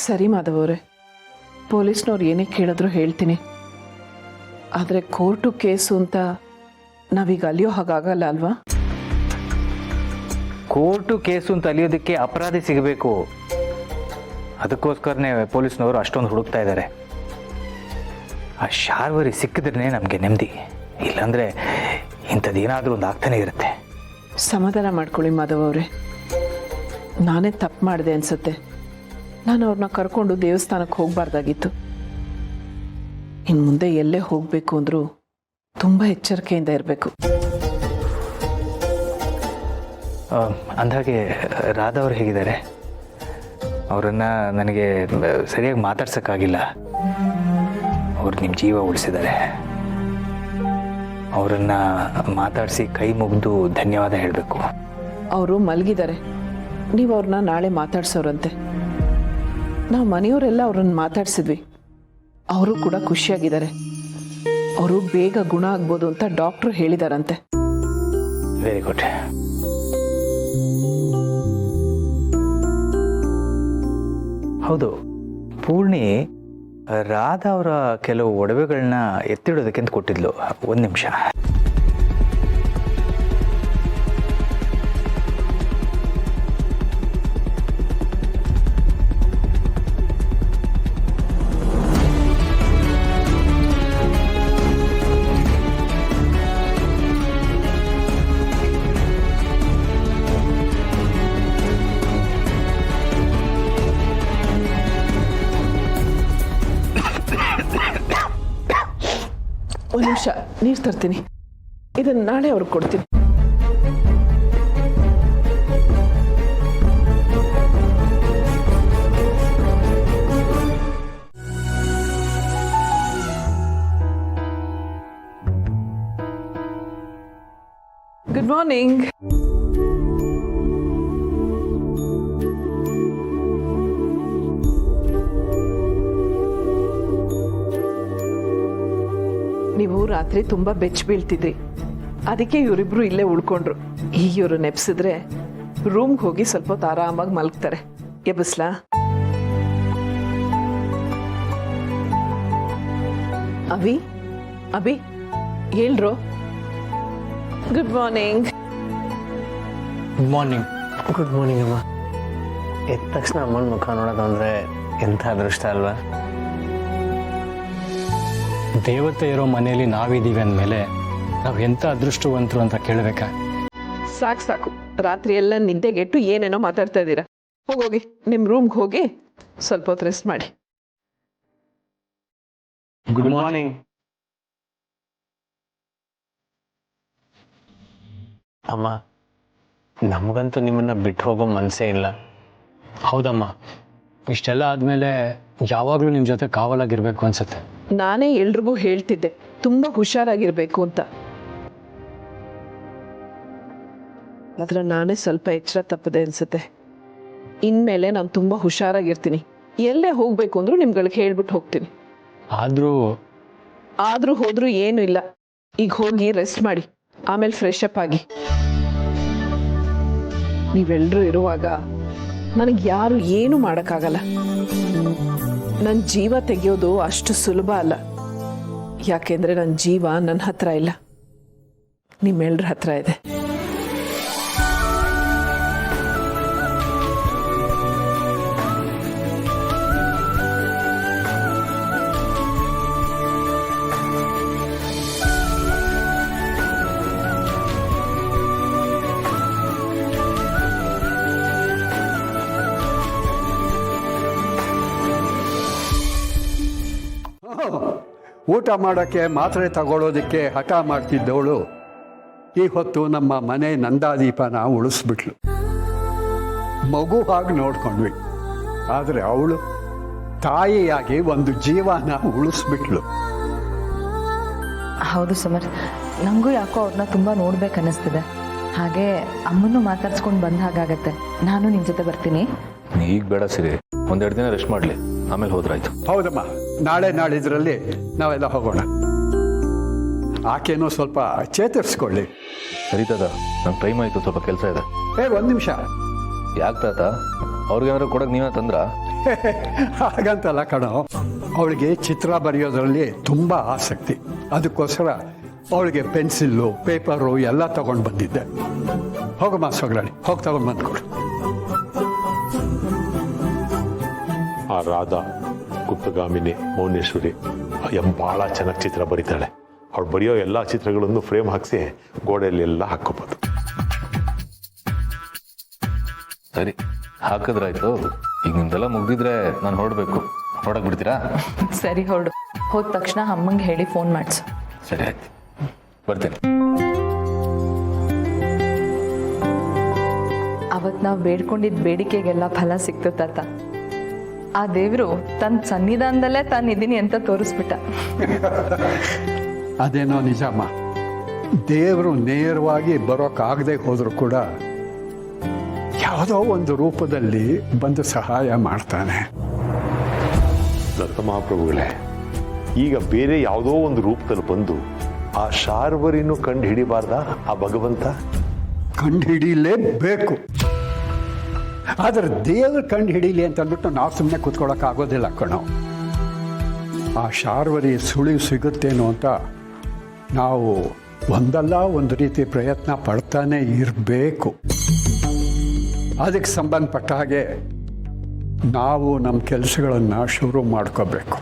ಸರಿ ಮಾಧವರೇ, ಪೊಲೀಸ್ನವ್ರು ಏನೇ ಕೇಳಿದ್ರು ಹೇಳ್ತೀನಿ. ಆದರೆ ಕೋರ್ಟು ಕೇಸು ಅಂತ ನಾವೀಗ ಅಲಿಯೋ ಹಾಗಾಗಲ್ಲ ಅಲ್ವಾ? ಕೋರ್ಟು ಕೇಸು ಅಂತ ಅಲಿಯೋದಕ್ಕೆ ಅಪರಾಧಿ ಸಿಗಬೇಕು. ಅದಕ್ಕೋಸ್ಕರನೇ ಪೊಲೀಸ್ನವರು ಅಷ್ಟೊಂದು ಹುಡುಕ್ತಾ ಇದ್ದಾರೆ. ಆ ಶಾರ್ವರಿ ಸಿಕ್ಕಿದ್ರೆ ನಮಗೆ ನೆಮ್ಮದಿ, ಇಲ್ಲಾಂದರೆ ಇಂಥದ್ದೇನಾದರೂ ಒಂದು ಆಗ್ತಾನೆ ಇರುತ್ತೆ. ಸಮಾಧಾನ ಮಾಡ್ಕೊಳ್ಳಿ ಮಾಧವ್ ಅವರೇ, ನಾನೇ ತಪ್ಪು ಮಾಡಿದೆ ಅನ್ಸುತ್ತೆ. ನಾನು ಅವ್ರನ್ನ ಕರ್ಕೊಂಡು ದೇವಸ್ಥಾನಕ್ಕೆ ಹೋಗಬಾರ್ದಾಗಿತ್ತು. ಇನ್ನು ಮುಂದೆ ಎಲ್ಲೇ ಹೋಗಬೇಕು ಅಂದರೂ ತುಂಬ ಎಚ್ಚರಿಕೆಯಿಂದ ಇರಬೇಕು. ಅಂದಾಗೆ ರಾಧಾ ಅವರು ಹೇಗಿದ್ದಾರೆ? ಅವರನ್ನು ನನಗೆ ಸರಿಯಾಗಿ ಮಾತಾಡ್ಸೋಕ್ಕಾಗಿಲ್ಲ. ಅವರು ನಿಮ್ಮ ಜೀವ ಉಳಿಸಿದ್ದಾರೆ. ಅವರನ್ನು ಮಾತಾಡಿಸಿ ಕೈ ಮುಗಿದು ಧನ್ಯವಾದ ಹೇಳಬೇಕು. ಅವರು ಮಲಗಿದ್ದಾರೆ, ನೀವು ಅವ್ರನ್ನ ನಾಳೆ ಮಾತಾಡ್ಸೋರಂತೆ. ನಾವು ಮನೆಯವರೆಲ್ಲ ಅವ್ರನ್ನ ಮಾತಾಡ್ಸಿದ್ವಿ, ಅವರು ಕೂಡ ಖುಷಿಯಾಗಿದ್ದಾರೆ. ಅವರು ಬೇಗ ಗುಣ ಆಗ್ಬೋದು ಅಂತ ಡಾಕ್ಟ್ರು ಹೇಳಿದಾರಂತೆ. Very good. ಹೌದು, ಪೂರ್ಣಿ ರಾಧಾ ಅವರ ಕೆಲವು ಒಡವೆಗಳನ್ನ ಎತ್ತಿಡೋದಕ್ಕೆ ಅಂತ ಕೊಟ್ಟಿದ್ಲು. ಒಂದು ನಿಮಿಷ. ಒಂದು ನಿಮಿಷ, ನೀರು ತರ್ತೀನಿ. ಇದನ್ನು ನಾಳೆ ಅವ್ರಿಗೆ ಕೊಡ್ತೀನಿ. Good morning. ನೀವು ರಾತ್ರಿ ತುಂಬ ಬೆಚ್ಚ ಬೀಳ್ತಿದ್ರಿ, ಅದಕ್ಕೆ ಇವರಿಬ್ರು ಇಲ್ಲೇ ಉಳ್ಕೊಂಡ್ರು. ಈಗ ಇವರು ನೆಪ್ಸಿದ್ರೆ ರೂಮ್ಗೆ ಹೋಗಿ ಸ್ವಲ್ಪ ಹೊತ್ತು ಆರಾಮಾಗಿ ಮಲಗ್ತಾರೆ. ಎಬ್ಬಿಸ್ಲಾ? ಅಭಿ, ಅಭಿ ಹೇಳ್ರು. Good morning. Good morning. Good morning ಅಮ್ಮ. ಎದ್ದ ತಕ್ಷಣ ಅಮ್ಮನ ಮುಖ ನೋಡೋದು ಅಂದರೆ ಎಂಥ ಅದೃಷ್ಟ ಅಲ್ವಾ? ದೇವತೆ ಇರೋ ಮನೆಯಲ್ಲಿ ನಾವಿದ್ದೀವಿ ಅಂದಮೇಲೆ ನಾವು ಎಂಥ ಅದೃಷ್ಟವಂತರು ಅಂತ ಕೇಳಬೇಕಾ? ಸಾಕು ಸಾಕು, ರಾತ್ರಿ ಎಲ್ಲ ನಿದ್ದೆಗೆಟ್ಟು ಏನೇನೋ ಮಾತಾಡ್ತಾ ಇದ್ದೀರಾ. ಹೋಗೋಗಿ ನಿಮ್ಮ ರೂಮ್ಗೆ ಹೋಗಿ ಸ್ವಲ್ಪ ಹೊತ್ತು ರೆಸ್ಟ್ ಮಾಡಿ. ಗುಡ್ ಮಾರ್ನಿಂಗ್ ಅಮ್ಮ. ನಮಗಂತೂ ನಿಮ್ಮನ್ನು ಬಿಟ್ಟು ಹೋಗೋ ಮನಸ್ಸೇ ಇಲ್ಲ. ಹೌದಮ್ಮ, ಇಷ್ಟೆಲ್ಲ ಆದಮೇಲೆ ಯಾವಾಗಲೂ ನಿಮ್ಮ ಜೊತೆ ಕಾವಲಾಗಿರ್ಬೇಕು ಅನ್ಸುತ್ತೆ. ನಾನೇ ಎಲ್ರಿಗೂ ಹೇಳ್ತಿದ್ದೆ ತುಂಬ ಹುಷಾರಾಗಿರ್ಬೇಕು ಅಂತ. ಆದ್ರೆ ನಾನೇ ಸ್ವಲ್ಪ ಎಚ್ಚರ ತಪ್ಪದೆ ಅನ್ಸುತ್ತೆ. ಇನ್ಮೇಲೆ ನಾನು ತುಂಬ ಹುಷಾರಾಗಿರ್ತೀನಿ. ಎಲ್ಲೇ ಹೋಗ್ಬೇಕು ಅಂದ್ರೂ ನಿಮ್ಗಳಿಗೆ ಹೇಳ್ಬಿಟ್ಟು ಹೋಗ್ತೀನಿ. ಆದ್ರೂ ಹೋದ್ರೂ ಏನು ಇಲ್ಲ. ಈಗ ಹೋಗಿ ರೆಸ್ಟ್ ಮಾಡಿ, ಆಮೇಲೆ ಫ್ರೆಶ್ ಅಪ್ ಆಗಿ. ನೀವೆಲ್ಲರೂ ಇರುವಾಗ ನನಗೆ ಯಾರು ಏನು ಮಾಡೋಕ್ಕಾಗಲ್ಲ. ನನ್ನ ಜೀವ ತೆಗೆಯೋದು ಅಷ್ಟು ಸುಲಭ ಅಲ್ಲ. ಯಾಕೆಂದ್ರೆ ನನ್ನ ಜೀವ ನನ್ನ ಹತ್ರ ಇಲ್ಲ, ನಿಮ್ಮೆಲ್ಲರ ಹತ್ರ ಇದೆ. ಊಟ ಮಾಡೋಕ್ಕೆ ಮಾತ್ರೆ ತಗೊಳ್ಳೋದಕ್ಕೆ ಹಠ ಮಾಡ್ತಿದ್ದವಳು ಈ ಹೊತ್ತು ನಮ್ಮ ಮನೆ ನಂದಾದೀಪನ ಉಳಿಸ್ಬಿಟ್ಲು. ಮಗು ಹಾಗೆ ನೋಡ್ಕೊಂಡ್ವಿ, ಆದರೆ ಅವಳು ತಾಯಿಯಾಗಿ ಒಂದು ಜೀವನ ಉಳಿಸ್ಬಿಟ್ಲು. ಹೌದು ಸಮರ್, ನನಗೂ ಯಾಕೋ ಅವ್ರನ್ನ ತುಂಬ ನೋಡ್ಬೇಕನ್ನಿಸ್ತಿದೆ. ಹಾಗೆ ಅಮ್ಮನ್ನು ಮಾತಾಡ್ಸ್ಕೊಂಡು ಬಂದ ಹಾಗಾಗತ್ತೆ. ನಾನು ನಿನ್ನ ಜೊತೆ ಬರ್ತೀನಿ. ಈಗ ಬೇಡ ಸಿರಿ, ಒಂದೆರಡು ದಿನ ರೆಸ್ಟ್ ಮಾಡಲಿ, ಆಮೇಲೆ ಹೋದ್ರಾಯ್ತು. ಹೌದಮ್ಮ, ನಾಳಿದ್ರಲ್ಲಿ ನಾವೆಲ್ಲ ಹೋಗೋಣ. ಆಕೆನೋ ಸ್ವಲ್ಪ ಚೇತರಿಸ್ಕೊಳ್ಳಿ. ಸರಿ ತಾತ, ನನ್ನ ಟೈಮ್ ಆಯಿತು, ಸ್ವಲ್ಪ ಕೆಲಸ ಇದೆ. ಒಂದು ನಿಮಿಷ. ಯಾಕೆ ತಾತ, ಅವ್ರಿಗೇನಾದ್ರು ಕೊಡೋಕೆ ನೀವೇ ತಂದ್ರ? ಹಾಗಂತಲ್ಲ ಕಣೋ, ಅವಳಿಗೆ ಚಿತ್ರ ಬರೆಯೋದ್ರಲ್ಲಿ ತುಂಬ ಆಸಕ್ತಿ. ಅದಕ್ಕೋಸ್ಕರ ಅವಳಿಗೆ ಪೆನ್ಸಿಲ್ಲು, ಪೇಪರು ಎಲ್ಲ ತಗೊಂಡು ಬಂದಿದ್ದೆ. ಹೋಗಮ್ಮ ಸೊಗರಾಣಿ, ಹೋಗಿ ತಗೊಂಡು ಬಂದ್ಕೊಡು. ಆ ರಾಧಾ, ಗುಪ್ತಗಾಮಿನಿ, ಮೌನೇಶ್ವರಿ ಭಾಳ ಚೆನ್ನಾಗಿ ಚಿತ್ರ ಬರೀತಾಳೆ. ಅವಳು ಬರೆಯೋ ಎಲ್ಲ ಚಿತ್ರಗಳನ್ನು ಫ್ರೇಮ್ ಹಾಕಿಸಿ ಗೋಡೆಯಲ್ಲೆಲ್ಲ ಹಾಕ್ಕೋಬೋದು. ಸರಿ, ಹಾಕಿದ್ರಾಯ್ತು. ಈಗ ನಿಮ್ದೆಲ್ಲ ಮುಗ್ದಿದ್ರೆ ನಾನು ಹೊರಡ್ಬೇಕು. ಹೊರಡಕ್ ಬಿಡ್ತೀರಾ? ಸರಿ ಹೊರಡು. ಹೋದ ತಕ್ಷಣ ಅಮ್ಮಂಗೆ ಹೇಳಿ ಫೋನ್ ಮಾಡಿಸು. ಸರಿ ಆಯ್ತು, ಬರ್ತೇನೆ. ಅವತ್ತು ನಾವು ಬೇಡ್ಕೊಂಡಿದ್ದ ಬೇಡಿಕೆಗೆಲ್ಲ ಫಲ ಸಿಕ್ತು ತಾತ. ಆ ದೇವರು ತನ್ನ ಸನ್ನಿಧಾನದಲ್ಲೇ ತಾನು ಇದ್ದೀನಿ ಅಂತ ತೋರಿಸ್ಬಿಟ್ಟ. ಅದೇನೋ ನಿಜಮ್ಮ. ದೇವರು ನೇರವಾಗಿ ಬರೋಕ್ಕಾಗದೆ ಹೋದರೂ ಕೂಡ ಯಾವುದೋ ಒಂದು ರೂಪದಲ್ಲಿ ಬಂದು ಸಹಾಯ ಮಾಡ್ತಾನೆ. ದತ್ತ ಮಹಾಪ್ರಭುಗಳೇ, ಈಗ ಬೇರೆ ಯಾವುದೋ ಒಂದು ರೂಪದಲ್ಲಿ ಬಂದು ಆ ಶಾರ್ವರಿನೂ ಕಂಡು ಹಿಡಿಬಾರ್ದ ಆ ಭಗವಂತ? ಕಂಡು ಹಿಡೀಲೇಬೇಕು. ಆದರೆ ದೇವರು ಕಂಡು ಹಿಡೀಲಿ ಅಂತ ಅಂದ್ಬಿಟ್ಟು ನಾವು ಸುಮ್ಮನೆ ಕೂತ್ಕೊಳ್ಳೋಕ್ಕಾಗೋದಿಲ್ಲ ಕಣೋ. ಆ ಶಾರ್ವರಿ ಸುಳಿವು ಸಿಗುತ್ತೇನೋ ಅಂತ ನಾವು ಒಂದಲ್ಲ ಒಂದು ರೀತಿ ಪ್ರಯತ್ನ ಪಡ್ತಾನೆ ಇರಬೇಕು. ಅದಕ್ಕೆ ಸಂಬಂಧಪಟ್ಟ ಹಾಗೆ ನಾವು ನಮ್ಮ ಕೆಲಸಗಳನ್ನು ಶುರು ಮಾಡ್ಕೋಬೇಕು.